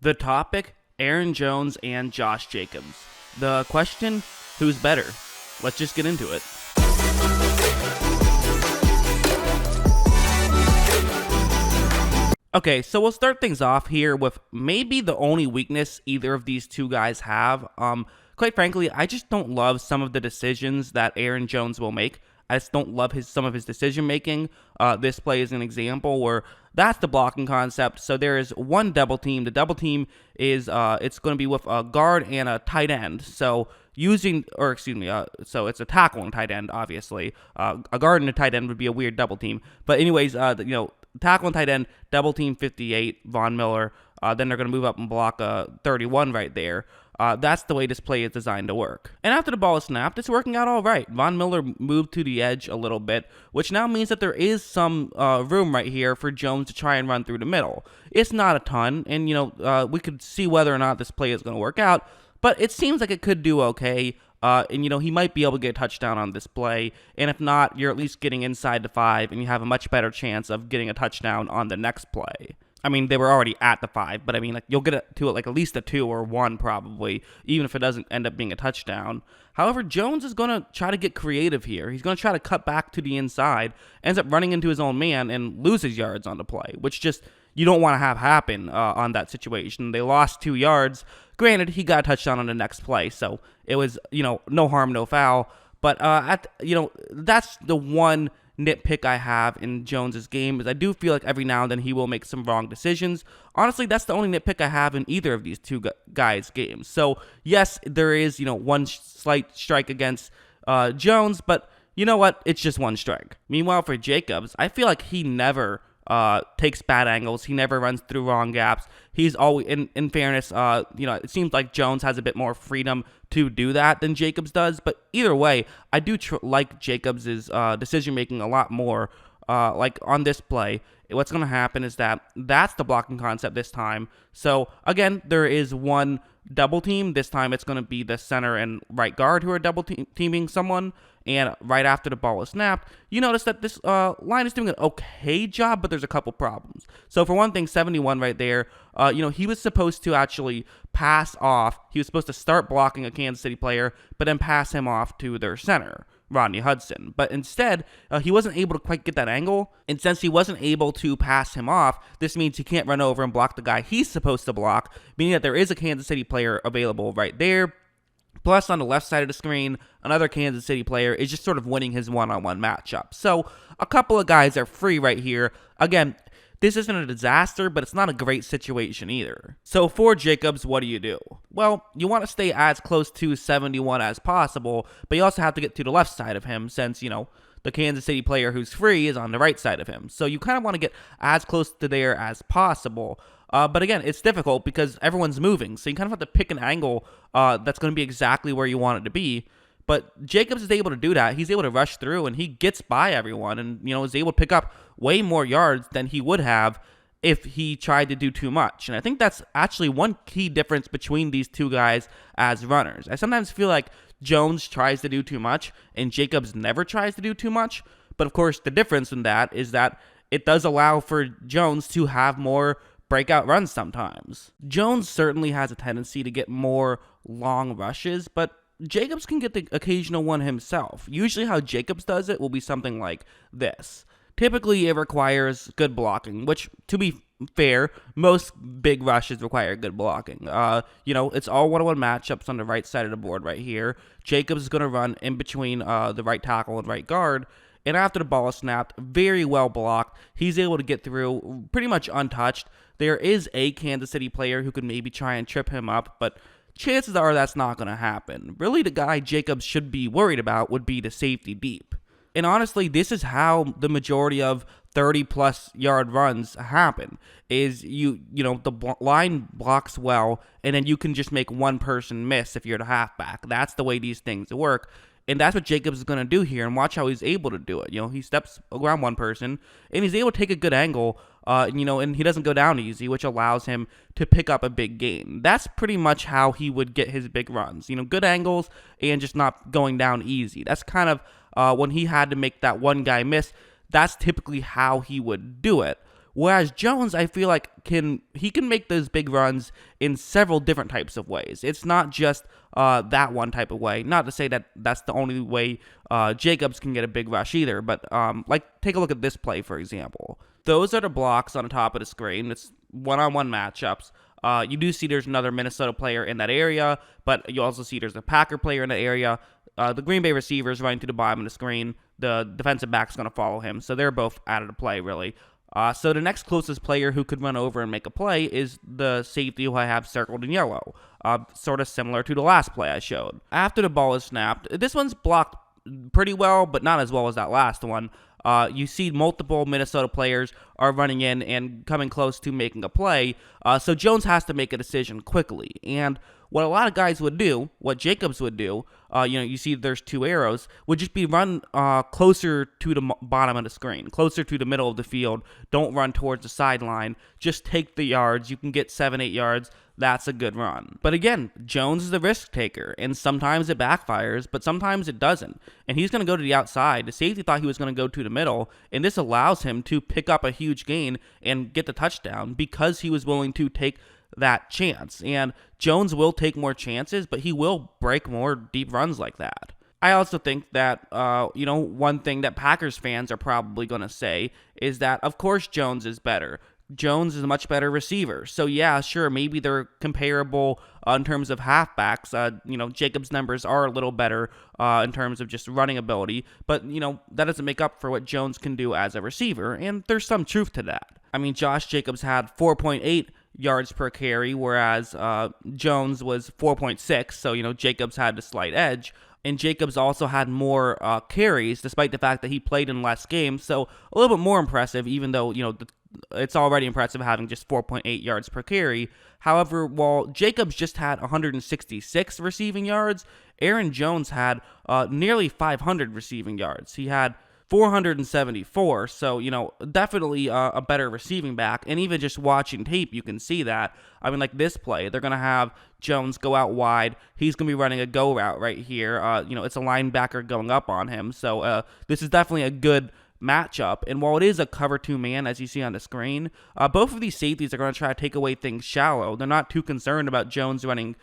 The topic, Aaron Jones and Josh Jacobs. The question, who's better? Let's just get into it. Okay, so we'll start things off here with maybe the only weakness either of these two guys have. Quite frankly, I just don't love some of the decisions that Aaron Jones will make. I just don't love some of his decision making. This play is an example where that's the blocking concept. So there is one double team. The double team is it's going to be with a guard and a tight end. So so it's a tackle and tight end. Obviously, a guard and a tight end would be a weird double team. But anyways, tackle and tight end, double team 58, Von Miller. Then they're going to move up and block 31 right there. That's the way this play is designed to work. And after the ball is snapped, it's working out all right. Von Miller moved to the edge a little bit, which now means that there is some room right here for Jones to try and run through the middle. It's not a ton, and we could see whether or not this play is going to work out, but it seems like it could do okay. And he might be able to get a touchdown on this play. And if not, you're at least getting inside the 5, and you have a much better chance of getting a touchdown on the next play. I mean, they were already at the 5, but I mean, you'll get to it at least a 2 or 1 probably, even if it doesn't end up being a touchdown. However, Jones is going to try to get creative here. He's going to try to cut back to the inside, ends up running into his own man, and loses yards on the play, which just you don't want to have happen on that situation. They lost 2 yards. Granted, he got a touchdown on the next play, so it was, no harm, no foul. But that's the one nitpick I have in Jones's game is I do feel like every now and then he will make some wrong decisions. Honestly, that's the only nitpick I have in either of these two guys' games. So yes, there is one slight strike against Jones, but you know what? It's just one strike. Meanwhile, for Jacobs, I feel like he never takes bad angles. He never runs through wrong gaps. He's always, in fairness, it seems like Jones has a bit more freedom to do that than Jacobs does. But either way, I do like Jacobs' decision making a lot more. Like on this play, what's going to happen is that's the blocking concept this time. So again, there is one double team. This time it's going to be the center and right guard who are double teaming someone. And right after the ball is snapped, you notice that this line is doing an okay job, but there's a couple problems. So for one thing, 71 right there, he was supposed to actually pass off. He was supposed to start blocking a Kansas City player, but then pass him off to their center, Rodney Hudson. But instead, he wasn't able to quite get that angle. And since he wasn't able to pass him off, this means he can't run over and block the guy he's supposed to block, meaning that there is a Kansas City player available right there. Plus, on the left side of the screen, another Kansas City player is just sort of winning his one-on-one matchup. So, a couple of guys are free right here. Again, this isn't a disaster, but it's not a great situation either. So, for Jacobs, what do? Well, you want to stay as close to 71 as possible, but you also have to get to the left side of him since, the Kansas City player who's free is on the right side of him. So, you kind of want to get as close to there as possible. But again, it's difficult because everyone's moving, so you kind of have to pick an angle that's going to be exactly where you want it to be. But Jacobs is able to do that. He's able to rush through, and he gets by everyone and, is able to pick up way more yards than he would have if he tried to do too much. And I think that's actually one key difference between these two guys as runners. I sometimes feel like Jones tries to do too much, and Jacobs never tries to do too much. But, of course, the difference in that is that it does allow for Jones to have more breakout runs sometimes. Jones certainly has a tendency to get more long rushes, but Jacobs can get the occasional one himself. Usually how Jacobs does it will be something like this. Typically it requires good blocking, which, to be fair, most big rushes require good blocking. It's all one-on-one matchups on the right side of the board right here. Jacobs is going to run in between the right tackle and right guard. And after the ball is snapped, very well blocked. He's able to get through pretty much untouched. There is a Kansas City player who could maybe try and trip him up, but chances are that's not going to happen. Really, the guy Jacobs should be worried about would be the safety deep. And honestly, this is how the majority of 30-plus yard runs happen, is the line blocks well, and then you can just make one person miss if you're the halfback. That's the way these things work. And that's what Jacobs is going to do here, and watch how he's able to do it. He steps around one person, and he's able to take a good angle, and he doesn't go down easy, which allows him to pick up a big gain. That's pretty much how he would get his big runs. Good angles and just not going down easy. That's kind of when he had to make that one guy miss, that's typically how he would do it. Whereas Jones, I feel like can make those big runs in several different types of ways. It's not just that one type of way. Not to say that that's the only way Jacobs can get a big rush either, but like take a look at this play, for example. Those are the blocks on the top of the screen. It's one-on-one matchups. You do see there's another Minnesota player in that area, but you also see there's a Packer player in that area. The Green Bay receiver is running to the bottom of the screen. The defensive back's going to follow him, so they're both out of the play, really. So the next closest player who could run over and make a play is the safety who I have circled in yellow, sort of similar to the last play I showed. After the ball is snapped, this one's blocked pretty well, but not as well as that last one. You see multiple Minnesota players are running in and coming close to making a play, so Jones has to make a decision quickly. And what a lot of guys would do, what Jacobs would do, you see there's two arrows, would just be run closer to the bottom of the screen, closer to the middle of the field. Don't run towards the sideline. Just take the yards. You can get 7-8 yards. That's a good run. But again, Jones is a risk taker, and sometimes it backfires, but sometimes it doesn't. And he's going to go to the outside. The safety thought he was going to go to the middle, and this allows him to pick up a huge gain and get the touchdown because he was willing to take that chance. And Jones will take more chances, but he will break more deep runs like that. I also think that, one thing that Packers fans are probably going to say is that, of course, Jones is better. Jones is a much better receiver. So, yeah, sure, maybe they're comparable in terms of halfbacks. Jacobs' numbers are a little better in terms of just running ability. But, that doesn't make up for what Jones can do as a receiver. And there's some truth to that. I mean, Josh Jacobs had 4.8 yards per carry, whereas Jones was 4.6. So, Jacobs had a slight edge. And Jacobs also had more carries, despite the fact that he played in less games. So, a little bit more impressive, even though, it's already impressive having just 4.8 yards per carry. However, while Jacobs just had 166 receiving yards, Aaron Jones had nearly 500 receiving yards. He had 474, so, definitely a better receiving back. And even just watching tape, you can see that. I mean, like this play, they're going to have Jones go out wide. He's going to be running a go route right here. It's a linebacker going up on him. So this is definitely a good matchup. And while it is a cover 2 man, as you see on the screen, both of these safeties are going to try to take away things shallow. They're not too concerned about Jones running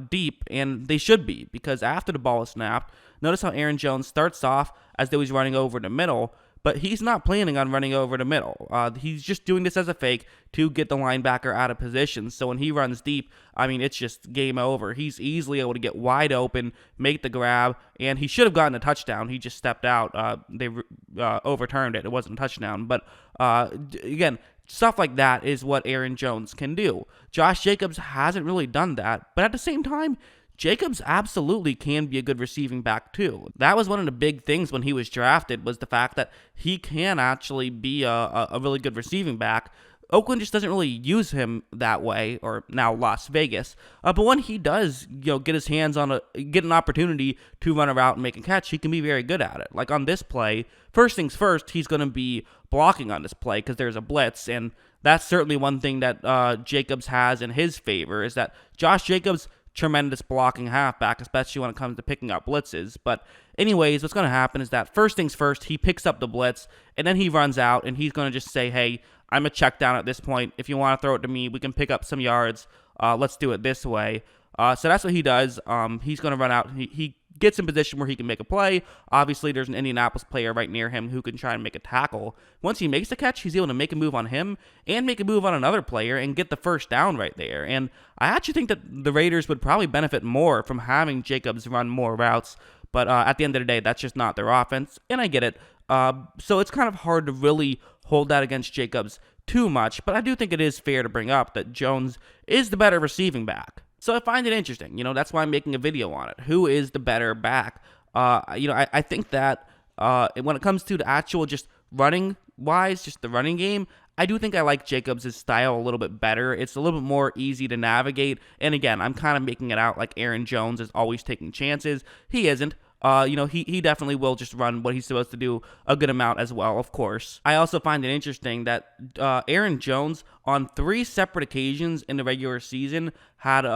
deep, and they should be, because after the ball is snapped, notice how Aaron Jones starts off as though he's running over the middle, but he's not planning on running over the middle. He's just doing this as a fake to get the linebacker out of position. So when he runs deep, I mean, it's just game over. He's easily able to get wide open, make the grab, and he should have gotten a touchdown. He just stepped out. They overturned it. It wasn't a touchdown. But again, stuff like that is what Aaron Jones can do. Josh Jacobs hasn't really done that, but at the same time, Jacobs absolutely can be a good receiving back too. That was one of the big things when he was drafted, was the fact that he can actually be a really good receiving back. Oakland just doesn't really use him that way, or now Las Vegas. But when he does, get his hands on get an opportunity to run a route and make a catch, he can be very good at it. Like on this play, first things first, he's going to be blocking on this play because there's a blitz, and that's certainly one thing that Jacobs has in his favor, is that Josh Jacobs, tremendous blocking halfback, especially when it comes to picking up blitzes. But anyways, what's going to happen is that first things first, he picks up the blitz, and then he runs out, and he's going to just say, hey, I'm a check down at this point. If you want to throw it to me, we can pick up some yards. Let's do it this way. So that's what he does. He's going to run out. He gets in position where he can make a play. Obviously, there's an Indianapolis player right near him who can try and make a tackle. Once he makes the catch, he's able to make a move on him and make a move on another player and get the first down right there. And I actually think that the Raiders would probably benefit more from having Jacobs run more routes. But at the end of the day, that's just not their offense, and I get it. So it's kind of hard to really hold that against Jacobs too much, but I do think it is fair to bring up that Jones is the better receiving back. So I find it interesting. That's why I'm making a video on it. Who is the better back? I think that when it comes to the actual just running-wise, just the running game, I do think I like Jacobs' style a little bit better. It's a little bit more easy to navigate. And again, I'm kind of making it out like Aaron Jones is always taking chances. He isn't. He definitely will just run what he's supposed to do a good amount as well, of course. I also find it interesting that Aaron Jones, on 3 separate occasions in the regular season, had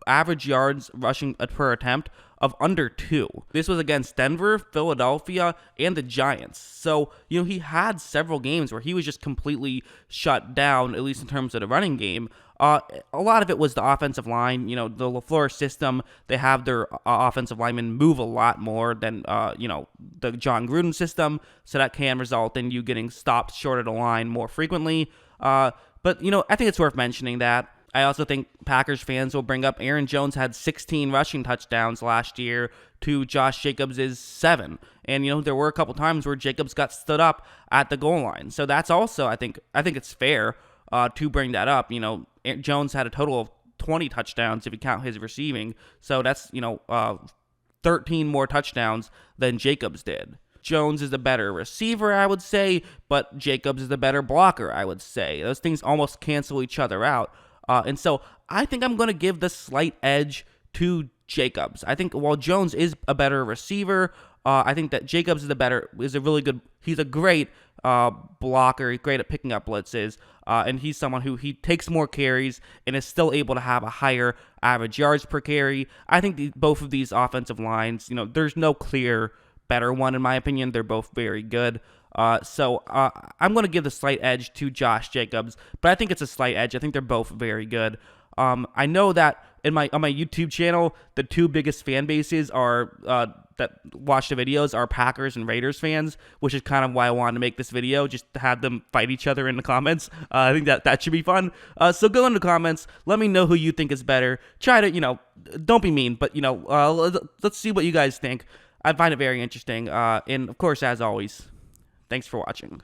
average yards rushing per attempt of under 2. This was against Denver, Philadelphia, and the Giants. So, he had several games where he was just completely shut down, at least in terms of the running game. A lot of it was the offensive line. The LaFleur system, they have their offensive linemen move a lot more than, the John Gruden system, so that can result in you getting stopped short of the line more frequently. But, I think it's worth mentioning that. I also think Packers fans will bring up Aaron Jones had 16 rushing touchdowns last year to Josh Jacobs' 7. And, there were a couple times where Jacobs got stood up at the goal line. So that's also, I think it's fair to bring that up. Jones had a total of 20 touchdowns if you count his receiving. So that's, 13 more touchdowns than Jacobs did. Jones is the better receiver, I would say, but Jacobs is the better blocker, I would say. Those things almost cancel each other out. And so I think I'm going to give the slight edge to Jacobs. I think while Jones is a better receiver, I think that Jacobs he's a great blocker. He's great at picking up blitzes, and he's someone who he takes more carries and is still able to have a higher average yards per carry. I think both of these offensive lines, there's no clear better one in my opinion. They're both very good. So I'm going to give the slight edge to Josh Jacobs, but I think it's a slight edge. I think they're both very good. I know that on my YouTube channel, the two biggest fan bases are that watch the videos are Packers and Raiders fans, which is kind of why I wanted to make this video, just to have them fight each other in the comments. I think that should be fun. So go in the comments, let me know who you think is better. Try to, don't be mean, but let's see what you guys think. I find it very interesting. And of course, as always, thanks for watching.